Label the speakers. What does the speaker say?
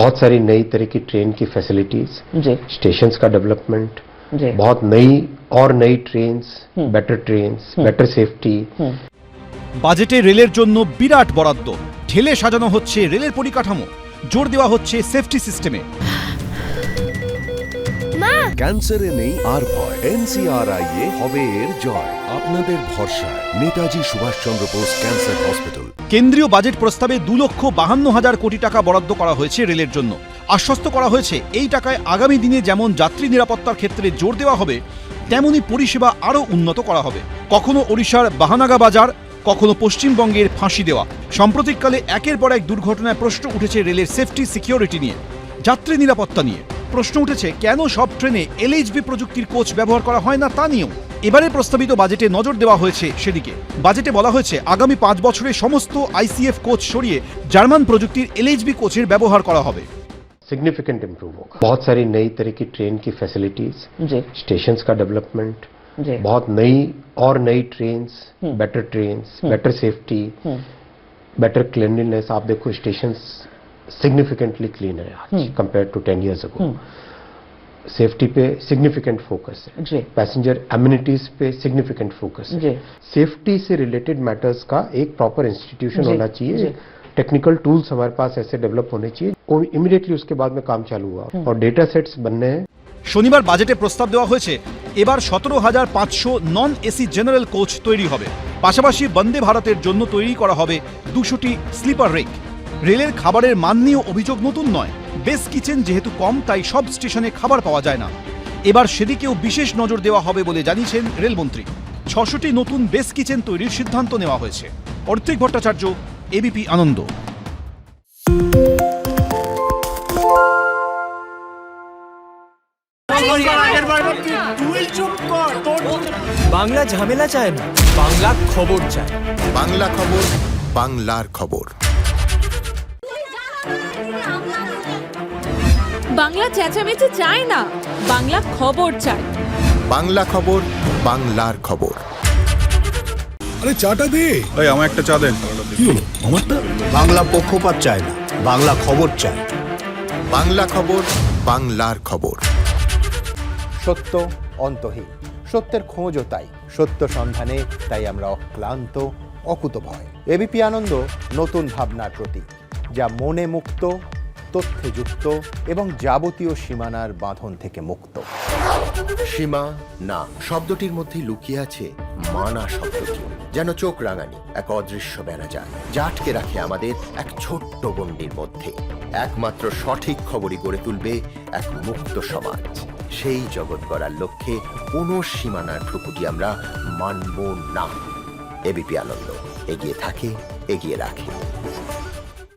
Speaker 1: बहुत सारी नई तरह की ट्रेन की फैसिलिटीज, स्टेशंस का डेवलपमेंट, बहुत नई ट्रेन्स, बेटर सेफ्टी।
Speaker 2: বাজেটে রেলের জন্য বিরাট বরাদ্দ, ঢেলে সাজানো হচ্ছে রেলের পরিকাঠামো, জোর দেওয়া হচ্ছে সেফটি সিস্টেমে।
Speaker 3: ক্যান্সারে নেই আর ভয়, NCRI-এ হবে এর জয়। আপনাদের ভরসা নেতাজি সুভাষচন্দ্র বোস ক্যান্সার হসপিটাল।
Speaker 2: কেন্দ্রীয় বাজেট প্রস্তাবে 2,52,000 কোটি টাকা বরাদ্দ করা হয়েছে রেলের জন্য। আশ্বস্ত করা হয়েছে এই টাকায় আগামী দিনে যেমন যাত্রী নিরাপত্তার ক্ষেত্রে জোর দেওয়া হবে, তেমনি পরিষেবা আরও উন্নত করা হবে। কখনো ওড়িশার বাহানাগা বাজার, কখনো পশ্চিমবঙ্গের ফাঁসি দেওয়া। সাম্প্রতিককালে একের পর এক দুর্ঘটনায় প্রশ্ন উঠেছে রেলের সেফটি সিকিউরিটি নিয়ে, যাত্রী নিরাপত্তা নিয়ে। প্রশ্ন উঠেছে কেন সব ট্রেনে LHB প্রযুক্তির কোচ ব্যবহার করা হয় না তা নিয়েও। এবারে প্রস্তাবিত বাজেটে নজর দেওয়া হয়েছে সেদিকে। বাজেটে বলা হয়েছে আগামী 5 বছরে সমস্ত ICF কোচ সরিয়ে জার্মান প্রযুক্তির LHB কোচের ব্যবহার করা হবে।
Speaker 1: सिग्निफिकेंट इंप्रूव होगा। बहुत सारी नई तरह की ट्रेन की फैसिलिटीज, स्टेशंस का डेवलपमेंट, बहुत नई trains, better safety, better cleanliness. आप देखो स्टेशंस सिग्निफिकेंटली क्लीन है आज compare to 10 years ago। Safety पे सिग्निफिकेंट फोकस है, पैसेंजर एमिनिटीज पे सिग्निफिकेंट फोकस है। सेफ्टी से रिलेटेड मैटर्स का एक प्रॉपर इंस्टीट्यूशन होना चाहिए, टेक्निकल टूल्स हमारे पास ऐसे डेवलप होने चाहिए। और इमीडिएटली उसके बाद में काम चालू हुआ और डेटा सेट्स बनने हैं।
Speaker 2: শনিবার বাজেটে প্রস্তাব দেওয়া হয়েছে এবার 17,500 নন এসি জেনারেল কোচ তৈরি হবে। পাশাপাশি বন্দে ভারতের জন্য তৈরি করা হবে 200টি স্লিপার রেক। রেলের খাবারের মান নিয়েও অভিযোগ নতুন নয়। বেস কিচেন যেহেতু কম, তাই সব স্টেশনে খাবার পাওয়া যায় না। এবার সেদিকেও বিশেষ নজর দেওয়া হবে বলে জানিয়েছেন রেলমন্ত্রী। 600টি নতুন বেস কিচেন তৈরির সিদ্ধান্ত নেওয়া হয়েছে। অর্থিক ভট্টাচার্য, ABP আনন্দ।
Speaker 4: বাংলা ঝামেলা চায় না, বাংলা খবর চায়।
Speaker 3: বাংলা খবর, বাংলার খবর।
Speaker 5: বাংলা চেঁচামেচি চায় না, বাংলা খবর চায়।
Speaker 3: বাংলা খবর, বাংলার খবর।
Speaker 6: আরে চাটা দে।
Speaker 7: এই আমার একটা চা দেন।
Speaker 6: কি হলো আমারটা?
Speaker 8: বাংলা পক্ষপাত চায় না, বাংলা খবর চায়।
Speaker 3: বাংলা খবর, বাংলার খবর।
Speaker 9: সত্য অন্তহীন, সত্যের খোঁজও তাই, সত্য সন্ধানে তাই আমরা অক্লান্ত, অকুতভয়। ABP আনন্দ নতুন ভাবনার প্রতীক, যা মনে মুক্ত, তথ্যে যুক্ত এবং যাবতীয় সীমানার বাঁধন থেকে মুক্ত।
Speaker 3: সীমা না শব্দটির মধ্যে লুকিয়ে আছে মানা শব্দটি, যেন চোখ রাঙানি এক অদৃশ্য বেড়াজাল, যা আটকে রাখে আমাদের এক ছোট্ট গণ্ডির মধ্যে। একমাত্র সঠিক খবরই গড়ে তুলবে এক মুক্ত সমাজ। সেই জগৎ গড়ার লক্ষ্যে কোনো সীমানার ঠুকুটি আমরা মানব না। ABP আনন্দ এগিয়ে থাকে, এগিয়ে রাখে।